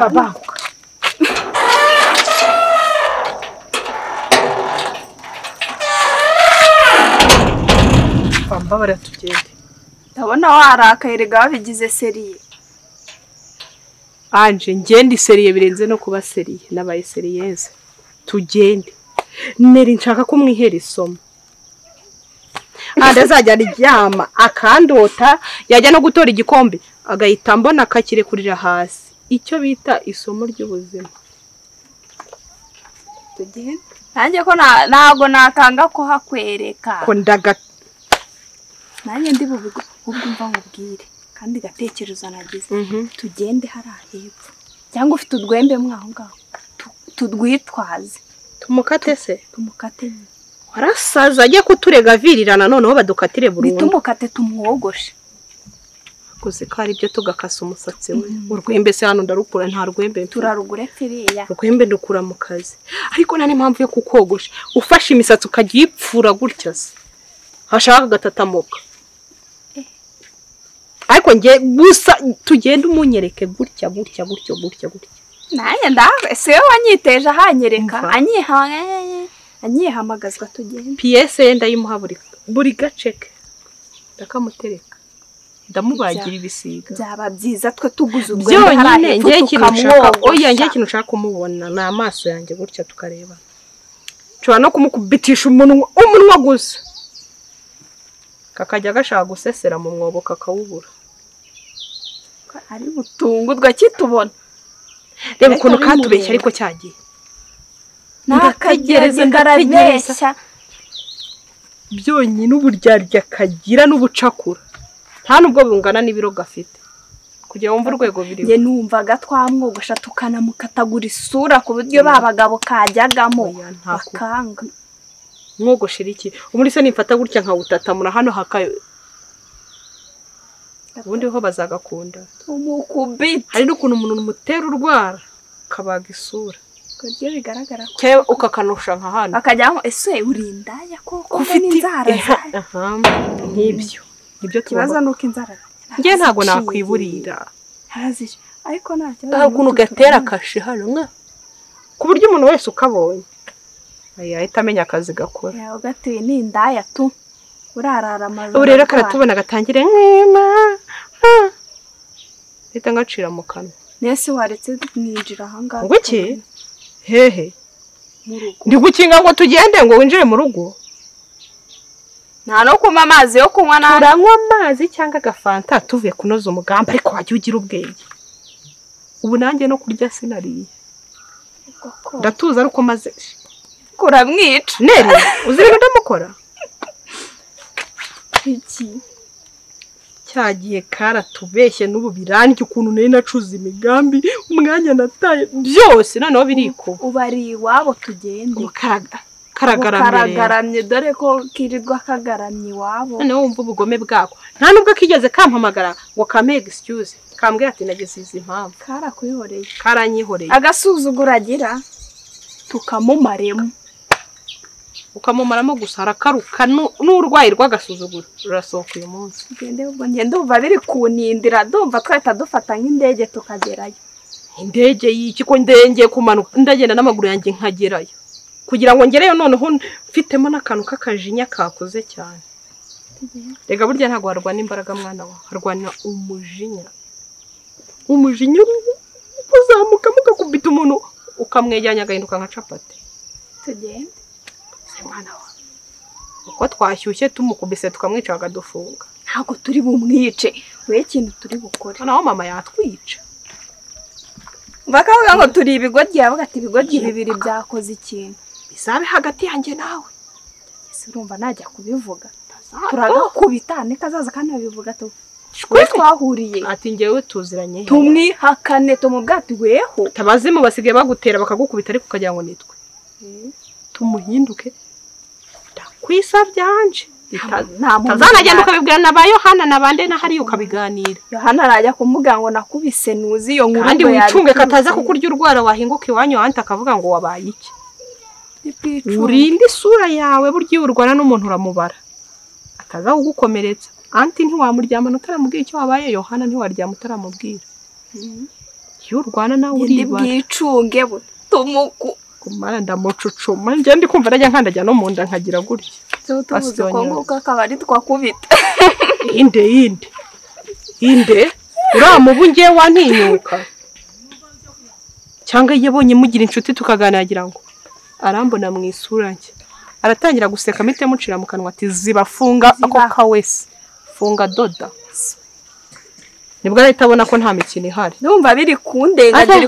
Baba. Bamba baratugende. Ndabona warakaye rega wabigize seriye. Anje ngende seriye birenze no kuba seriye nabaye seriyeze. Tugende. Neri nshaka ko mwihera isomo. Azajya aryama akandota yajya no gutora igikombe agahita mbona kakire kurira hasi. Icyo bita isomo ry'ubuzima. Tugende. Nanjye ko nago nakanga ko hakwereka. Ko ndaga nanjye ndi bubwumva nkubwire kandi gatekerezo nagize. Tugende hara hepfo. Cyangwa ufite udwembe mwaho ngaho. Tudwitwaze. Tumukate se? Tumukate. Warasaza agiye kuturega virirana noneho badukatire burundu. Bitumukate tumwogoshe. Kuze ko ari byo tugakasa umusatsi we. Urwembe se hano ndarukura nta rwembe. Turarugure firiya. Urwembe ndukura mu kazi. Ariko nani mpamvu yo kukogosha. Ufashe imisatsi ukagipfura gutya se. Hashaka gatatamuka. Ariko nge gusa tugende umunyereke gutya. Naye ndawe se wanyiteje ahanyereka anyihamagazwa tugende. PS yenda yimuha buri gaceke. Ndakamutereka. Ndamubagira ibisiga. Byaba byiza twe tuguze urwembe byonyine ngiye ikintu nshaka. Oya ngiye ikintu nshaka kumubona na amaso yanjye gutya tukareba. Cyo no kumukubitisha umunwa gusa. Kakajya gashaka gusesera mu mwobo kakawubura. Ari butungurwa kitubona. Reba ukuntu katubeshya ariko cyagiye. Nakagereza ngarabeshya. Byonyine uburyarya kagira n'ubucakura. Nta nubwo bungana n'ibiro gafite. Kugira wumva urwego biri. Nge numvaga twamwogosha tukanamukatagura isura ku buryo babagabo kajyagamo bakanga. Mwogoshira iki? Umuri se nimfata gutya nkawutatamura hano hakayo. Ubundi ho bazagakunda. Umukubita. Hari n'ukuntu umuntu mutera urwara kabaga isura. Kugiye bigaragara ko cyo ukakanusha nka hano. Akajyaho ese urindaya koko ufite inzara nk'ibyo. Nibyo kibazo nuko inzara. Nge ntago nakwiburira. Harazije. Ariko ntacyo. Ukuntu gatera kashi hano nka. Ku buryo umuntu wese ukabonye. Ahita amenya akazi gakora. Ya ugatuye n'indaya tu. Urarara amazi. Urero karatubona gatangire nkema. Leta ngacira mu kanwa. Nese waretse mwinjira hanga. Ngo ki? Hehe. Ndi gukinga ngo tugende ngo winjire mu rugo. Nta no kuma amazi yo kunywa na. Uranywa amazi cyangwa gafanta tuvuye kunoza umugamba ariko wajya ugira ubwenge. Ubu nanjye no kurya sinariye. Ndatuza ariko maze kuramwica. Neri uzirimo ndamukora. Iki cyagiye karatubeshye n'ubu birandye ukuntu nari nacuza imigambi umwanya nataye byose noneho biriko. Ubari iwabo tugende. Karagaramye dore ko kirirwa kagaramye iwabo. Noneho wumva ubugome bwako. Nta nubwo kigeze kampamagara ngo kame excuse. Kambwira ati nagize izi impamvu. Karakuyihoreye. Karanyihoreye. Agasuzugura agira tukamumaremo. Ukamumaramo gusa harakaruka n'urwayi rw'agasuzuguro rurasohoka uyu munsi. Ngende ubwo ngende uva biri kunindira ndumva twahita dufata nk'indege tukagerayo. Indege y'iki ko ndenge kumanuka ndagenda n'amaguru yanjye nkagerayo. Kugira ngo ngereyo noneho mfitemo n'akantu k'akajinya kakoze cyane. Rega burya ntago warwana imbaraga mwana wa harwana umujinya. Umujinya uzamuka mukakubita umuntu ukamwejyanya agahinduka nka capati. Tugende. Mwana wa. Uko twashyushye tumukubise tukamwica agadufunga. Ntago turi bumwice. We ikintu turi bukore. Naho mama yatwica. Bakavuga ngo turi ibigoryi yavuga ati ibigoryi bibiri byakoze ikintu. Bisabe hagati yanjye nawe. Ese urumva najya kubivuga. Turagakubita nikazaza kandi babivuga tu. twe twahuriye ati ngewe tuziranye tumwihakane tumubwati weho tabazimu basigaye bagutera bakagukubita ariko ukagira ngo nitwe tumuhinduke ndakwisa byanje tazanagenda ukabibwira na ba Yohana nabande na hari ukabiganira Yohana arajya kumuga ngo nakubise nuzi iyo nkuru kandi wicunge kataza kukurya urwara wahinguka iwanyu handi akavuga ngo wabaye iki urinde isura yawe buryo urwana n'umuntu uramubara akaza kugukomeretsa anti ntiwamuryamana utaramubwira icyo wabaye Yohana ntiwaryama utaramubwira iyo urwana nawe uribara bwicunge tumuku kumara ndamucucuma nje ndi kumva najya nkandajya no munda nkagira gutya tubuze ko nguka kabari twakubita inde uramubu ngiye wantinyuka cyangwa yebonye mugira inshuti tukaganira ngo arambona mu isura nke aratangira guseka mite mucira mu kanwa ati zibafunga ako kawese funga doda nibwo aritabona ko nta mikino ihari ndumva biri kundenga biri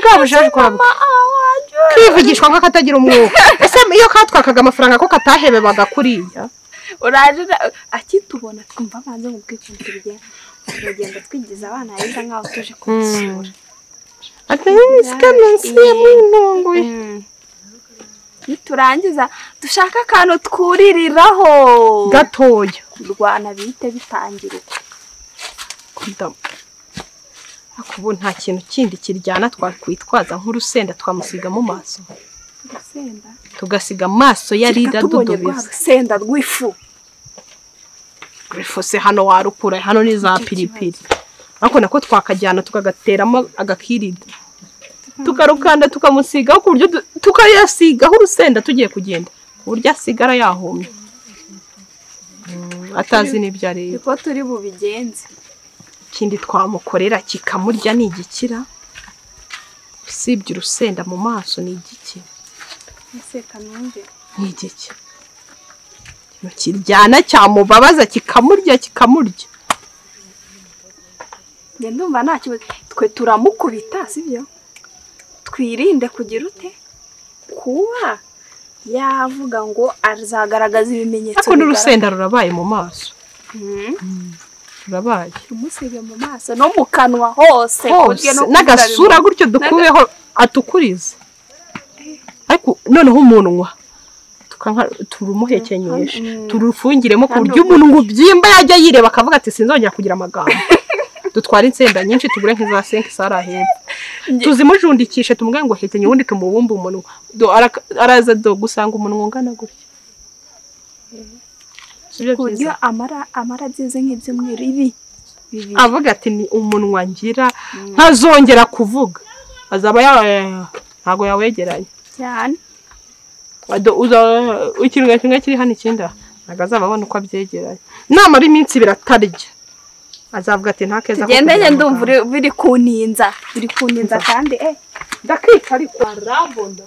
bwabujaje kwa kwivugishwa ngo katagira umwuka ese iyo katwakaga amafaranga ko katahebe bagakuriya uraje akitubona twumva banze mu bwikunde bigenda twigiza abana yenda nkaho tuje kumusura ati skanansi y'intungu niturangiza dushaka akantu twuririraho gatoya kurwana bite bitangira kudamu akubu nta kintu kindi kiryana twakwitwaza nk'urusenda twamusiga mu maso urusenda tugasiga amaso yarira dudobiza urusenda rw'ifu se hano warukura hano ni za pilipili ariko nako twakajyana tukagateramo agakirida tukarukanda tukamusigaho ku buryo tukayasigaho urusenda tugiye kugenda uburyo asigara yahumye atazi n'ibyo ari niko turi bubigenze ikindi twamukorera kikamurya ni igikira usibye urusenda mu maso ni igiki ese kanumve ni igiki kiryana cyamubabaza kikamurya nge ndumva nta kibazo twe turamukubita sibyo twirinde kugira ute kuba yavuga ngo azagaragaza ibimenyetso ariko n'urusenda rurabaye mu maso rurabaye umusige mu maso no mu kanwa hose n'agasura gutyo dukubeho atukurize ariko noneho umunwa turumuhekenyesha turufungiremo ku buryo umuntu ngo byimba yajya yireba akavuga ati sinzongera kugira amagambo dutwara insenda nyinshi tugure nk'iza 5 sara hepfo tuzimujundikishe tumwe ngo hekenye ubundi tumubumba umuntu araza do gusanga umuntu ungana gutya kuryo amara byize nk'ibyumweru ibi avuga ati ni umunwa ngira ntazongera kuvuga azaba ntago yawegeranye cyane ikintu kimwe kiri hano ikinda nagazaba abona uko abyegeranye namara iminsi biratarya azavuga ati nta keza tugendanye ndumva biri kuninza kandi ndakika ariko arambonda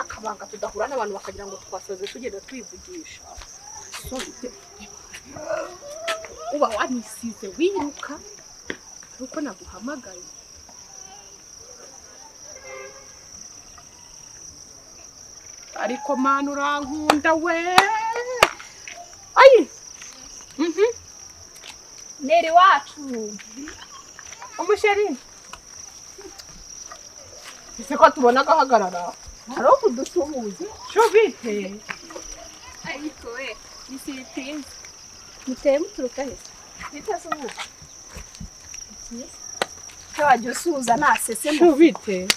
akabanga tudahura n'abantu bakagira ngo twasoze tugenda twivugisha uba wanisize wiruka uko naguhamagaye ariko mana urankunda we ayi neri wacu umusheri ese ko tubona agahagarara haro kudusuhuza cyo bite ariko we nisipinze muteye muturuka he bitasuhuza cyabajye usuhuza nasese cyo bite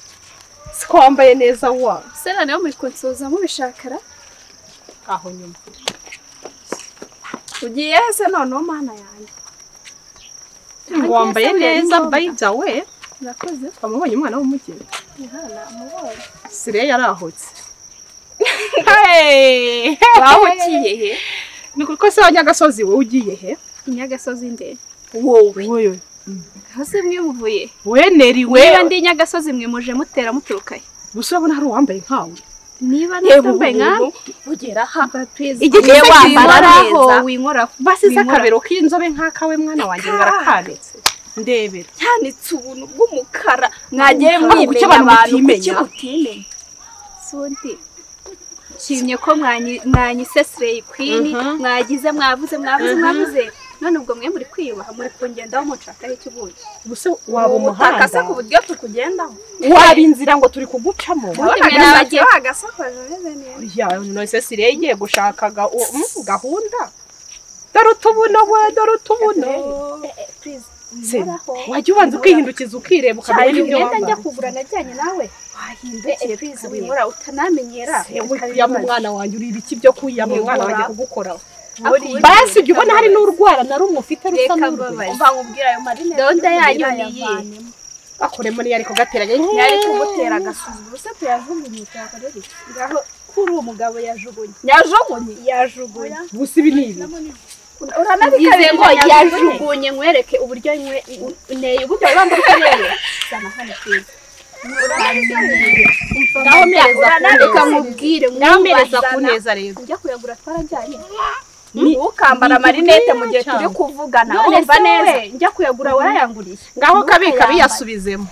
sikwambaye neza wa sena nayo mukonsoza mubishakara aho nyuma ugiye se noneho mana yanjye wambaye neza by the way Urakoze. Twamubonye umwana w'umugeni. Umwana amubonye. Sire yarahotse. Wahukiye he? Ni kuko se Nyagasozi wowe ugiye he? Nyagasozi nde? Wowe. Hose mwe muvuye. Weneriwe. Niba ndi Nyagasozi mwe muje mutera muturukaye. Gusa urabona hari uwambaye nkawe. Niba natambaye nkawe ugera ha. Igihe wambaraho winkora basize akabero k'inzobe nk'akawe mwana wanjye ngarakanetse. Ndebera. Cyanitse ubuntu bw'umukara. Mwagiye mwimenya abantu kuki Sundi. Kimye ko mwanyisesreye queen mwagize mwavuze. None ubwo mwe muri kwiyubaha muri kungendaho mucaka y'iki buye. Gusa waba umuhanda. Akasa ku buryo tukugendaho. Waba inzira ngo turi kugucamo. Nabagiye agasakoje neze neza. Ya none se Sire igiye gushakaga gahunda. Darutubuno we darutubuno. Please. Wajya ubanza ukihindukiza ukireba ukamenya ibyo wambaye. Njya kugura najyanye nawe. Wahindukiye please winkora utanamenyera. Ya mwana wanjye uri ibiki byo kuyama umwana wanjye kugukoraho. Basi jya ubona hari n'urwara na rumwe ufite rusa n'urwaye. Umva nkubwira ayo marine. Donda yanyu niyi. Akoremo ni yari kugateranya. Yari kumutera agasuzuma. Usa tuyajugunye cyakorera iki? Ngaho kuri uwo mugabo yajugunye. Gusa ibi nibi. Uranabikaze ngo yajugunye nkwereke uburyo neye uburyo bamba kurere. Sana hano kwiza. Ngaho kuneza rero. Njya kuyagura twarajyanye. Ukambara marinete mu gihe turi kuvugana urumva neza. Njya kuyagura warayanguriye. Ngaho kabika biyasubizemo.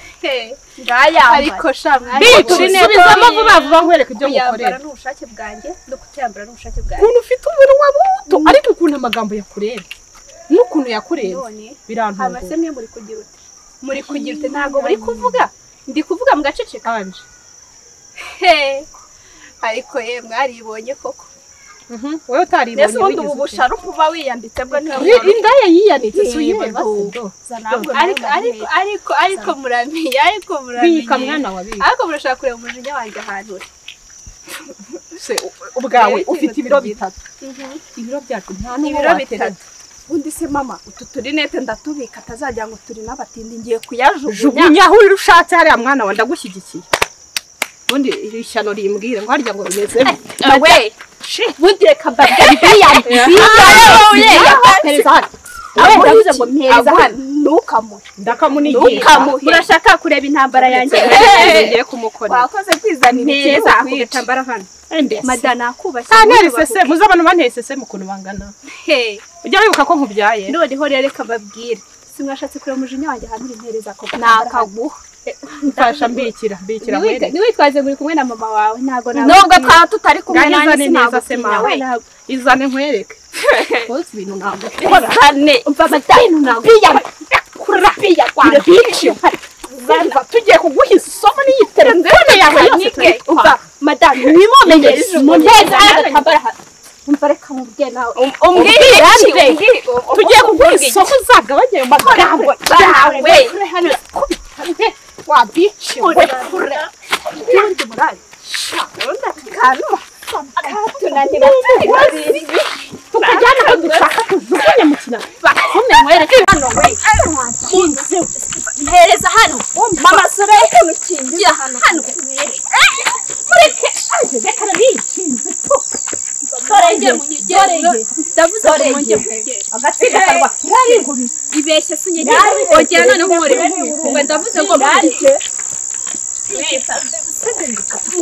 Ngaya ariko shamwe. Subizamo vuba nkwereke ibyo mukorera. N'ubushake bwanjye no kutiyambara n'ubushake bwanjye. Ukuntu ufite umunwa muto ariko ukuntu amagambo yakureba. N'ukuntu yakureba. Birantunga. Amase mwe muri kugira ute? Muri kugira ute ntago muri kuvuga. Ndi kuvuga mu gacece kanje. Ariko ye mwaribonye koko. Wewe utaribonye. Nese ubundi ubu busharupu uba wiyambitse bwo niwe. Indaya yiyanitse suyeba basido. Ariko muramenye. Bika mwana wabika. Ariko murashaka kureba umujinya wanjye ahantu uri. Se ubwawe ufite ibiro bitatu. Ibiro byacu nta n'ibiro bitatu. Undi se mama utu turinete ndatubika atazajya ngo turi n'abatindi ngiye kuyajugunya aho urushatse hariya mwana wa ndagushyigikiye. Ubundi iri shyano rimbwire ngo harya ngo bimeze we bundi reka babwiye pereza hano awe ndavuze ngo mpereza hano ndakamunigisha murashaka kureba intambara yanjye ngiye kumukora wakoze kwizanira neza kwitambara hano madana kubashye kanere se muzabana bantese se mukuntu bangana ujya wibuka ko nkubyaye noneho rero reka babwire simwashatse kureba umujinya wanjye hano impereza ko nakaguha mfasha mbikira mwere niwitwaze muri kumwe na mama wawe ntago nubwo twaba tutari kumwe nanjye neza se mawe izane nkwereke bose ibintu ntabwo izane umva madani ntabwo kurapiya kwanda zana tugiye kuguha isomo n'iyi telefone yawe nike umva madani nimomenyesha neza agatambara umva reka mubwiye nawe umbwire tugiye kuguha isomo zagabanye mu magambo yawe wabici kure ndi murari shonda kanu katunanira tukajyana aho dushaka tujugunye mu kinama bakomeye mwereke hano we mpereza hano mama sore ukingira hano mureke reka nikinze dorenge munyigere ndavuze ko monje agatsika karwa yari ngubi ibeshye sunyegere ogera none nkore ngo ndavuze ngo murike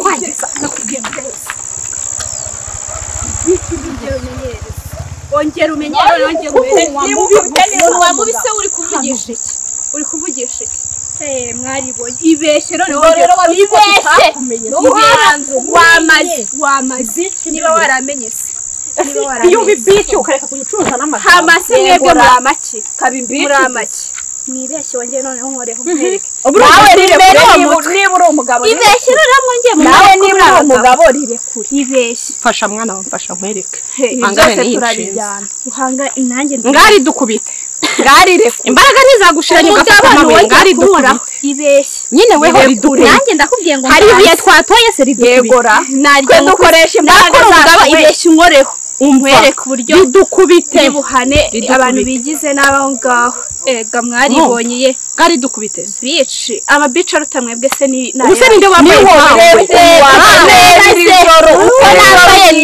wanditsa nakubwiye ongera umenyere wamubise uri kuvugisha mwaribonye ibeshye none wamaze niba waramenye se iyo ubibici ukareka kuyicuruza n'amagambo hamase mwebwe muramaki muramaki nibeshye wongeye noneho nkoreho mwereke nawe niba uri umugabo ibeshye rero mwongeye nawe niba uri umugabo rire kure ibeshye fasha mwana wamfasha nkwereke hangane turabijyana uhanga inange ngari dukubite ngari reko imbaraga ntizagushiranye ugafata amabuye ngari dukubite ibeshye nyine weho ridukure nanjye ndakubwiye ngo hari ibuye twatoye se ridukubite yegora naryo dukoresha imbaraga zawe ibeshye unkoreho umwereke uburyo ridukubite buhane abantu bigize n'abaho ngaho ega mwaribonye gari dukubite bici amabici aruta mwebwe se ni ubuse ninde wambaye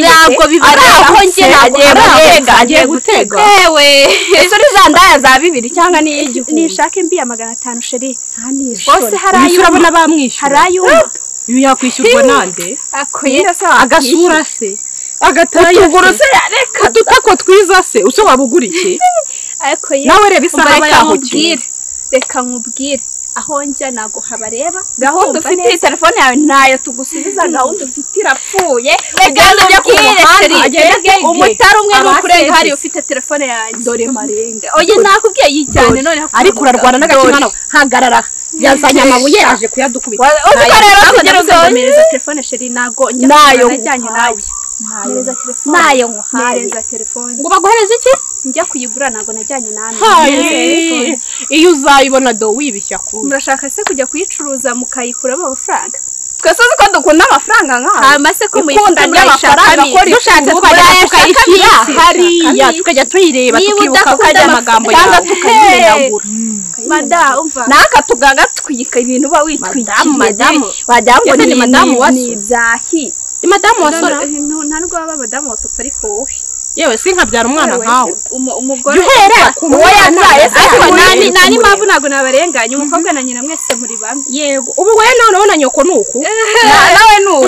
ntabwo bibaraho njye agiye gutega ewe ese uri za ndaya za 2 cyangwa ni y'igihumbi nishake mbi ya 500 sheri bose harayo urabona bamwishyura harayo iyo yakwishyurwa nande akoyera se agasura se agataye utuguru se reka dutako twiza se uso wabugura iki akoye nawe reba isaha bayahukire reka nkubwire aho njya nago habareba gahunda ufite telefone yawe nayo tugusubiza gahunda ufite irapfuye ugenda ujya ku muhanda umutari umwe n'ukurenga hari ufite telefone yanjye dore marenga oye nakubwiye yijyane none ariko urarwana n'agakimano hagarara yazanye amabuye aje kuyadukubita ukareba kugira ngo umereza telefone sheri nago nayo najyanye nawe mereza telefone nayo nkuhareza telefone ngo baguhereze iki njya kuyigura nago najyanye nawe iyo uzayibona do wibishya ku murashaka se kujya kuyicuruza mukayikuramo amafaranga twese ko dukunda amafaranga nkaho amase ko muyikunda n'amafaranga dushatse tukayishyira hariya tukajya tuyireba tukibuka kajya amagambo yawe tukayimenagura madamu umva naka tugaga twika ibintu ba witwikiye wajya ngo ni madamu w'ibyahi madamu wasora nta nubwo baba madamu wa papa ariko wowe yewe sinkabyara umwana nkawe umugore uhera uwo yabyaye ariko nani mpamvu ntabwo nabarenganya umukobwa na nyina mwese muri bamwe yego ubu we none ubona nyoko nuku nawe nuko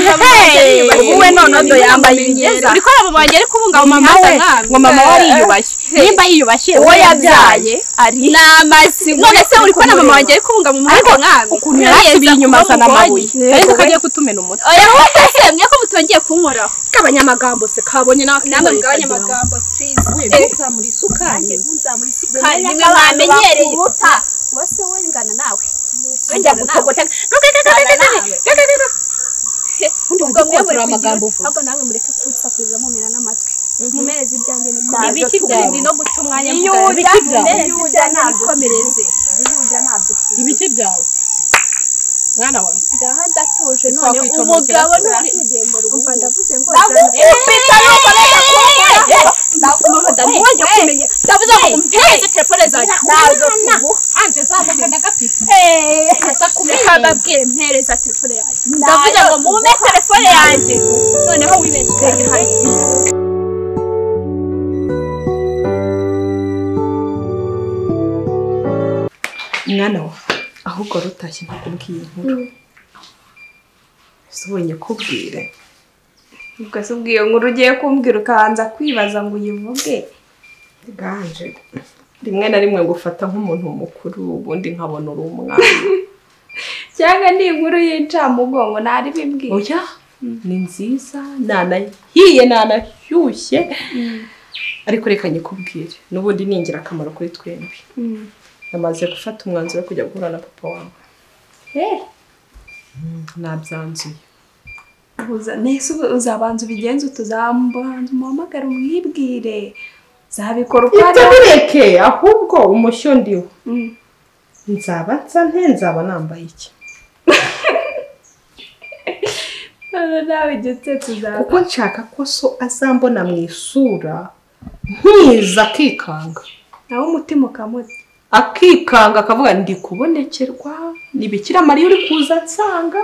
uwe none do yambaye ingeza uriko abo banjye ari kubunga mama we ngo mama wari yiyubashye nimba yiyubashye uwo yabyaye ari namasi none se uriko na mama wanjye ari kubunga mu muhanda nkami ukuntu yarasibiye inyuma sana amabuye ariko kagiye kutumena umutwe oya wowe mwe ko mutongeye kunkoraho kabanyamagambo se kabonye namwe mugabanyamagambo please muri sukari nimwe bamenyereye wase we ngana nawe kajya gutogota ubwo mwe amagambo uvuga ahubwo nawe mureke kunsakuriza mumena n'amatwi mumereze ibyanjye ni kwa ibiki byawe no guca umwanya mugabanyuja nabikomereze ibiki byawe mwana wawe ngaha ndatuje none umugabo n'urigendera umva ndavuze ngo pita nuko neza kumva ndavuze kumenya ndavuze ngo mpeze telefone zanjye nazo anje zamuka ndagafite reka babwire mpereza telefone yanjye ndavuze ngo mume telefone yanjye noneho wibeshye hano mwana wa ahubwo rutashye nakubwiye inkuru subonye kubwire ubwo se ubwiye nkuru ugiye kumbwira ukabanza kwibaza ngo uyivuge ganje rimwe na rimwe ngufata nk'umuntu mukuru ubundi nkabona uri umwana cyangwa ni inkuru y'incamugongo ntari bimbwiye oya ni nziza nanahiye nanashyushye ariko reka nyikubwire n'ubundi ni ingirakamaro kuri twembi namaze gufata umwanzuro wo kujya guhura na papa wawe nabyanzuye nese uzabanza ubigenza utuzambanza umuhamagara umwibwire zabikora uko ari bireke ahubwo umushyo ndiwe nzaba nsa nzaba nambaye iki nawe igitse tuzaba kuko nshaka ko so azambona mu isura nkiza akikanga nawe umutima ukamuta akikanga akavuga ndi kubonekerwa ni Bikira Mariya uri kuza nsanga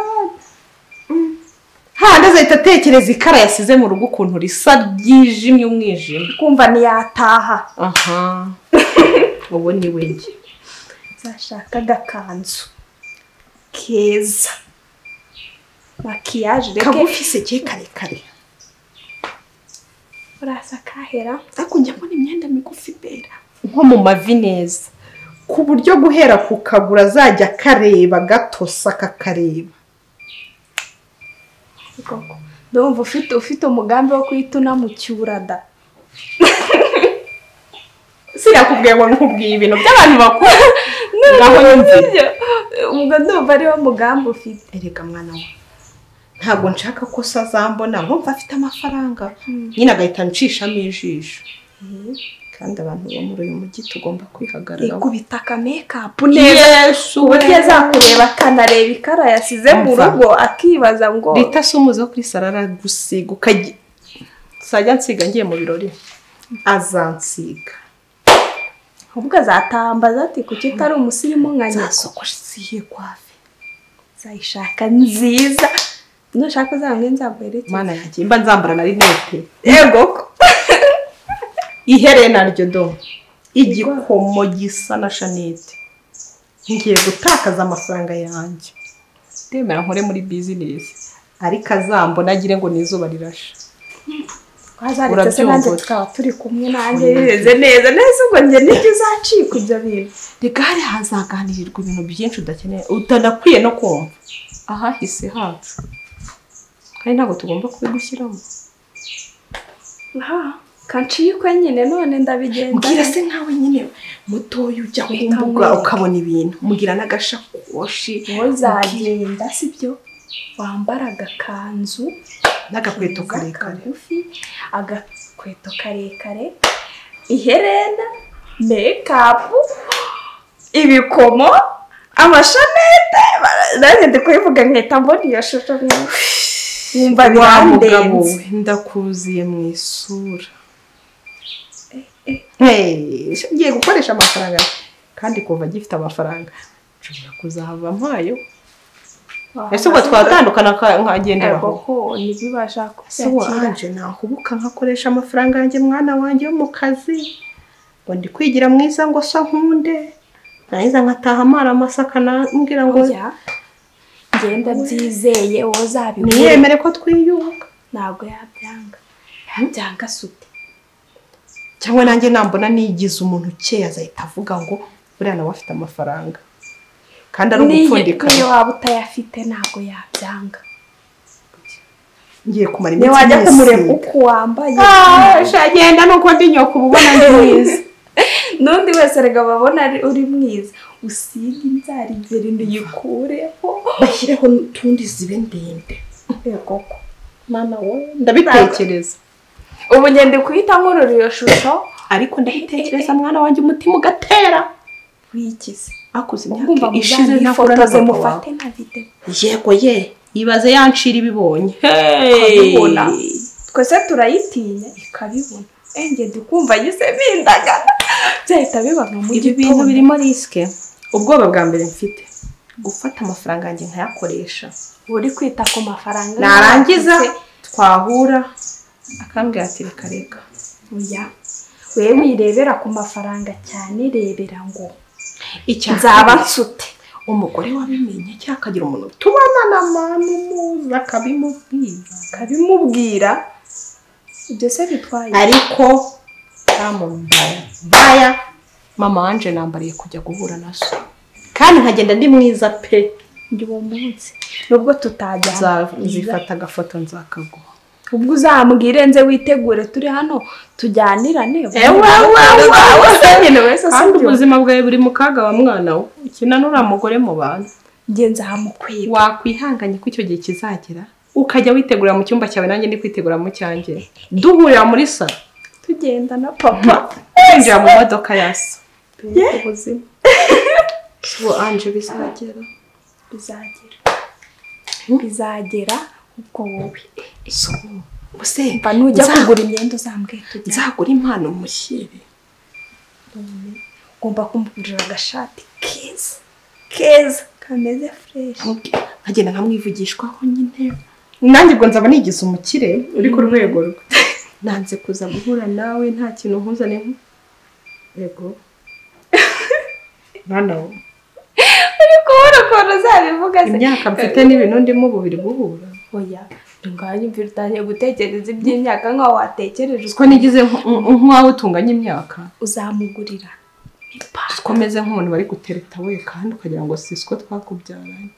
handa azahita atekereza ikara yasize mu rugo ukuntu risa ryijimye umwijima kumva ntiyataha aha ubu ni wenge zashaka agakanzu keza makiyaje reke kagufise cye karekare urasa kahera ariko njya mbona imyenda migufi bera nko mu mavi neza ku buryo guhera ku kagura azajya kareba gatosa kakareba ndumva ufite umugambi wo kwituna mu cyurada sirakubwiye ngo nkubwiye ibintu by'abantu bakuru ngaho nyumvire ubwo ndumva ariwo mugambi ufite erega mwana we ntabwo nshaka ko sazambona nkumva afite amafaranga nyine agahita nshishamo ijisho kandi abantu bo muri uyu mujyi tugomba kwihagarara ikubita ka makeup neza uburyo azakureba akanareba ikara yasize mu rugo akibaza ngo rita sumuza kuri sarara gusiga ukaji sajya nsiga ngiye mu birori azansiga ubwo azatambaza ati kuki utari umusirimu nka nyoko zasokoshiye kwafe zayishaka nziza nushaka uzamwe nzaguherekeza mana yanjye mba nzambara na rinete yego iherena ryo do igikomo gisa na Shanete ngiye gutakaza amafaranga yanjye ndemera nkore muri business ariko azambona agire ngo nizuba rirasha wazaretse se nanjye tukaba turi kumwe nanjye bimeze neza neza ubwo njye n'icyo uzacika ibyo bintu reka hari hazaganirirwa ibintu byinshi udakeneye utanakwiye no kumva ahahise hacu kandi ntabwo tugomba kubigushyiramo kancikwe nyine none ndabigenda mbwira se nkawe nyine mutoya ujya kumbuga ukabona ibintu mugira n'agashakoshi uzagenda sibyo wambara agakanzu n'agakweto karekare agakweto karekare iherena makeup ibikomo amashanete nanjye ndi kubivuga nkahita mbona iyo shusho nimba birandenze ndakuziye mu isura ngiye gukoresha amafaranga kandi kuva gifite amafaranga nshobora kuzahava mpayo ese ubwo twatandukana nkagenderaho koko ntibibasha kubyakira nahubuka nkakoresha amafaranga yanjye mwana wanjye wo mu kazi ngo ndi kwigira mwiza ngo sa nkunde nahiza nkataha amara amasaka nambwira ngo ngenda byizeye wowe uzabibona niyemere ko twiyunga ntabwo yabyanga sute cyangwa nanjye nambona nigize umuntu ukeye azahita avuga ngo buriya nawe afite amafaranga kandi ari ugupfundika niyo waba utayafite ntabwo yabyanga ngiye kumara iminsi wajya kumureba uko wambaye shagenda nuko ndi nyoko ubona ndi mwiza n'undi wese rega babona uri mwiza usige inzara imbere ndiyikureho bashyireho n'utundi zibe ndende koko mama we ndabitekereza ubu ngende kuhita nkurura iyo shusho ariko ndahitekereza mwana wanjye umutima ugatera wikize akuze imyaka ishize ntafotoze mufate na video yego ye ibaze yanshira ibibonye ikabibona twese turayitinya ikabibona ngende kumva yise bindagana byahita bibaga mu ibi bintu birimo riske ubwoba bwa mbere mfite gufata amafaranga yanjye nkayakoresha uri kwita ku mafaranga narangiza twahura akambwira ati reka oya wewe wirebera ku mafaranga cyane rebera ngo nzaba nsute umugore wabimenye cyangwa akagira umuntu tubana na mama muza akabimubwira ibyo se bitwaye ariko baya mama wanje nambariye kujya guhura na so kandi nkagenda ndi mwiza pe ndi uwo munsi nubwo tutajyana zifata agafoto nzakaguha ubwo uzambwire nze witegure turi hano tujyanirane kandi ubuzima bwawe buri mu kaga wa mwana we ukina n'uriya mugore mu bantu ngenza hamukwiba wakwihanganye ko icyo gihe kizagera ukajya witegura mu cyumba cyawe nanjye ndi kwitegura mu cyanjye duhurira muri salo tugenda na papa twinjira mu modoka ya so ubuzima ubu anje bizagera ubwo wowe bose mba nujya kugura imyenda uzambwiye tujya nzagura impano mushyire ugomba kumugurira agashati keza kameze fresh nkagenda nkamwivugishwaho nyine nanjye ubwo nzaba nigize umukire uri ku rwego rwe nanze kuza guhura nawe nta kintu nkuzane yego mwana we uri kubona ukuntu uzabivuga se imyaka mfite n'ibintu ndimo bubiri guhura oya ngaho imvira utangiye gutekereza iby'imyaka nk'aho watekereje ko nigize nk'aho utunganya imyaka uzamugurira komeze nk'umuntu bari gutereta we kandi ukagira ngo sisiko twakubyaranye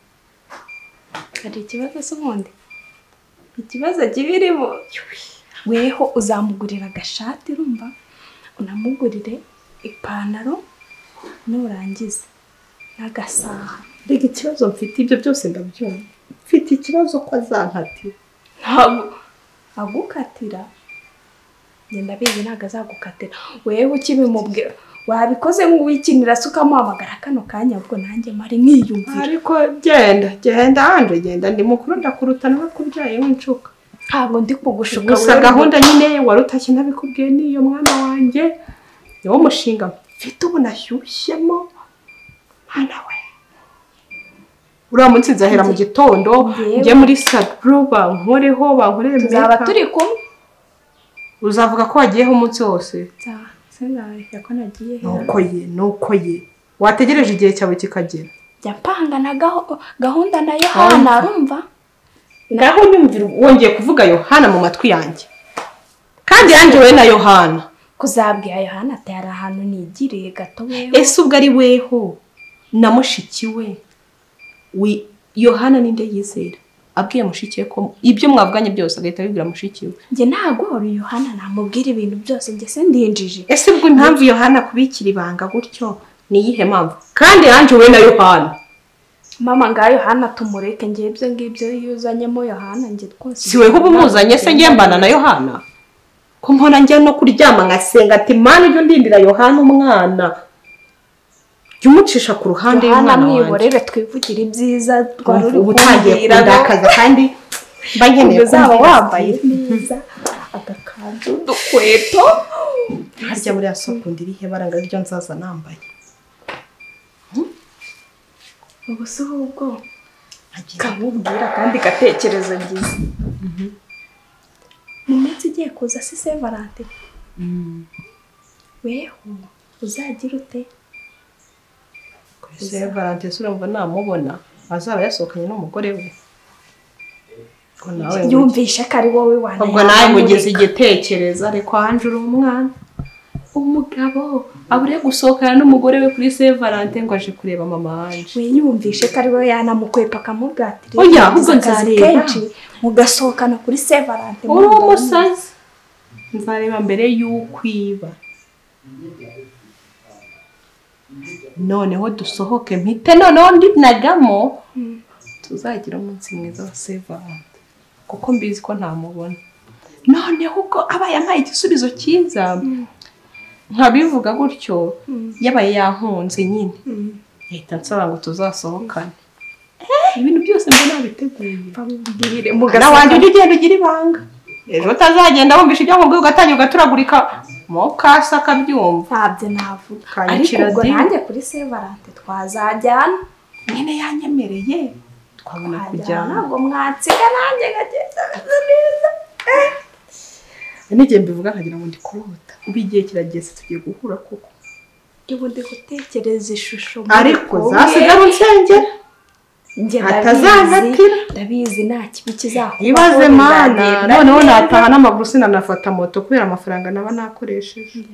hari ikibazo se ubundi ikibazo kibirimo weho uzamugurira agashati urumva unamugurire ipantaro nurangiza n'agasaha rega ikibazo mfite ibyo byose ndabyumva mfite ikibazo ko azankatira ntabwo agukatira ngenda bizi ntabwo azagukatira wewe ukibimubwira wabikoze nk'uwikinira se ukamuhamagara kano kanya ubwo nanjye mari nkiyumvira ariko genda hanje genda ndi mukuru ndakuruta nawe kubyaye w'incuka ntabwo ndi kugushuka gusa gahunda nyine warutashye ntabikubwiye niyo mwana wanjye niwo mushinga mfite ubu nashyushyemo mwana we uriya munsi nzahera mu gitondo njye muri salo bankoreye tuzaba turi kumwe uzavuga ko wagiyeho umunsi wose sinareka ko nagiye nuko ye wategereje igihe cyawe kikagera jya mpanga na gahunda na Yohana arumva ngaho nyumvira wongeye kuvuga Yohana mu matwi yanjye kandi yanjye we na Yohana kuzabwira Yohana ati hari ahantu nigiriye gato weho ese ubwo ari weho na mushiki we Yohana ninde yizera abwiye mushiki ko ibyo mwavuganye byose agahita abibwira mushiki we njye ntago uri Yohana namubwira ibintu byose njye se ndinjije ese ubwo impamvu Yohana kubikira ibanga gutyo ni iyihe mpamvu kandi yanjye we na Yohana mama ngayo Yohana tumureke njye ibyo ngibyo yuzanyemo Yohana njye twose si we ubu muzanye se ngiye mbana na Yohana ko mbona njya no kuryama ngasenga ati mana ujye ndindira Yohana umwana jumucisha ku ruhande y'umwana mwiborere twivugira ibyiza twari ubutangiye kundakaza kandi bankeneye kuzaba wambaye neza agakanzu dukweto harya muri asoko ndirihe baranga ryo nzaza nambaye ubuse ubwo kamubwira kandi gatekerezo ngize mu minsi igiye kuza si Saint Valentin weho uzagira ute Saint Valentin urumva namubona azaba yasohokanye n'umugore we ko nawe yumvishe ko ari wowe wana ubwo nawe mugeze igitekerezo ariko hanjura umwana umugabo abure gusohokana n'umugore we kuri Saint Valentin ngo aje kureba mama wanje we yumvishe ko ari wowe yanamukwepa kamubwatire oya ahubwo nzareba mugasohokana kuri Saint Valentin umusazi nzareba mbere y'ukwiba noneho dusohoke mpite noneho ndinagamo tuzagira umunsi mwiza wa Saint Valentin kuko mbizi ko ntamubona noneho uko aba yampaye igisubizo cyiza nkabivuga gutyo yabaye yankunze nyine yahita nsaba ngo tuzasohokane ibintu byose mbona biteguye mugana wanjye ujye ugenda ugira ibanga ejo utazagenda wumvisha ibyo nkubwiye ugatangira ugaturagurika mu kasa akabyumva ntabyo navuga ariko ubwo nanjye kuri Saint Valentin twazajyana nyine yanyemereye twabona kujyana ntabwo mwatsiga nanjye ngagenda neza n'igihe mbivuga nkagira ngo ndi kurota ubu igihe kirageze tugiye guhura koko ubu ndi gutekereza ishusho ariko zasigara unsengera atazanatira ndabizi nta kibi kizakuba ibaze mana noneho nataha n'amaguru sinanafata moto kubera amafaranga naba nakoresheje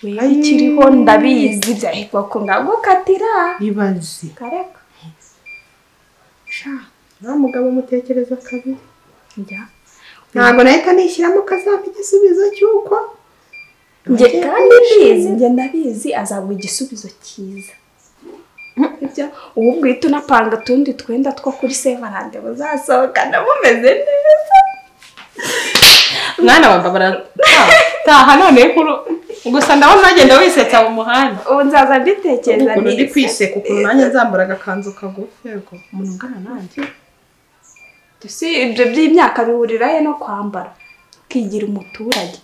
wewe ikiriho ndabizi byahitwa ko ngagukatira ibaze kareka sha nta mugabo mutekereza kabiri njya ntabwo nahita nishyiramo kazampa igisubizo cy'uko njye kandi njye ndabizi azaguha igisubizo cyiza ibyo ubu bwite unapanga tundi twenda two kuri Saint Valentin buzasohokana bumeze neza mwana wambabara taha none nkuru gusa ndabona nagenda wisetsa mu muhanda ubu nzaza mbitekereza neza ndi kwiseka ukuntu nanjye nzambara agakanzu kagufi yego umuntu ungana nanjye si ibyo by'imyaka bihurirahe no kwambara ukigira umuturage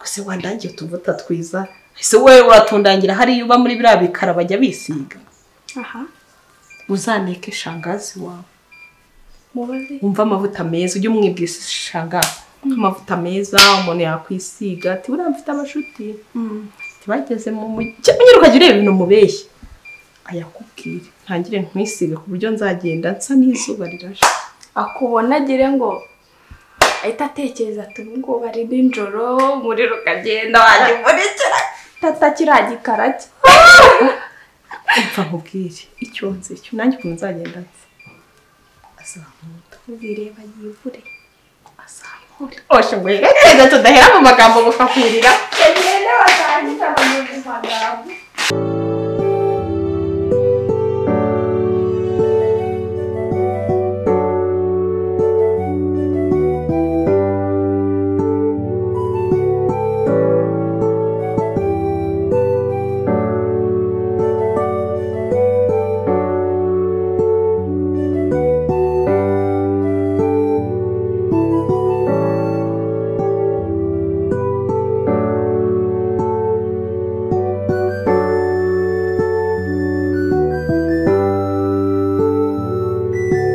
gusa wandangiye utuvuta twiza ese wowe uratundangira hariya uba muri biriya bikara bajya bisiga aha uzaneke shangazi wawe mubaze umva amavuta meza ujye umwibwisa shangazi amavuta meza umuntu yakwisiga ati buriya mfite abashuti tibageze mu mujyi nyine ukajya ureba ibintu mubeshye ayakubwire ntangire ntwisige ku buryo nzagenda nsa n'izuba rirashe akubona agire ngo ahita atekereza ati ubu ngubu ari nijoro umuriro ukagenda wajya umurikira tata kiriya gikara cye umva nkubwire icyo nzi cyo nanjye ukuntu nzagenda nzi azamuta ubireba yivure azamuta oshe ngo reka tudahera mu magambo mukakwirira ngende batangiza mu magambo